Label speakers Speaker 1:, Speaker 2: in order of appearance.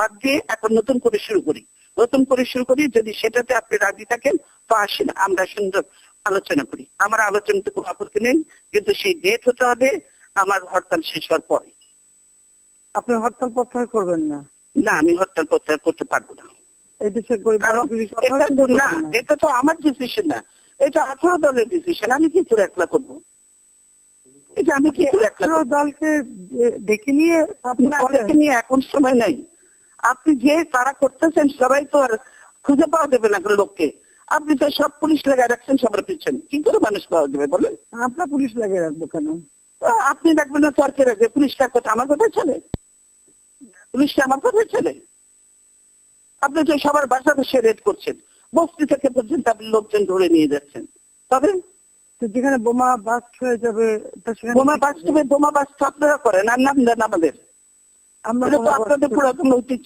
Speaker 1: বাদ দিয়ে এখন নতুন করে শুরু করি, যদি সেটাতে আপনি রাজি থাকেন তো আসেন আমরা সুন্দর আলোচনা করি। আমার আলোচনাতে কোনো আপত্তি নেই, কিন্তু সেই ডেট হতে হবে আমার হরতাল শেষ হওয়ার পরে।
Speaker 2: আপনি হরতাল প্রত্যাহার করবেন না?
Speaker 1: না, আমি হরতাল প্রত্যাহার করতে পারবো না।
Speaker 2: এই দেশের
Speaker 1: এটা তো আমার ডিসিশন না, এটা 18 দলের ডিসিশন। আমি কি করে একলা করবো? এটা আমি কি করে একলা করবো?
Speaker 2: দলকে ডেকে নিয়ে
Speaker 1: নিয়ে এখন সময় নাই। আপনি যে তারা করতেছেন সবাই তো আর খুঁজে পাওয়া যাবে না লোককে। আপনি তো সব পুলিশ লাগাই রাখছেন সবার পিছনে, কি করে মানুষ পাওয়া যাবে বলেন?
Speaker 2: আপনার পুলিশ লাগিয়ে রাখবো কেন?
Speaker 1: আপনি রাখবেন না, তর্কে রাখবে। পুলিশটার কথা আমার কথা চলে? পুলিশটা আমার কথা চলে? আপনি তো সবার বাসা বসে রেড করছেন, বস্তি থেকে পর্যন্ত আপনি লোকজন ধরে নিয়ে যাচ্ছেন। তবে
Speaker 2: যেখানে বোমা বাস্ট হয়ে যাবে,
Speaker 1: বোমা বাস্ট আপনারা করেন আর নাম দেন আমাদের। আমরা তো আপনাদের পুরাতন ঐতিহ্য।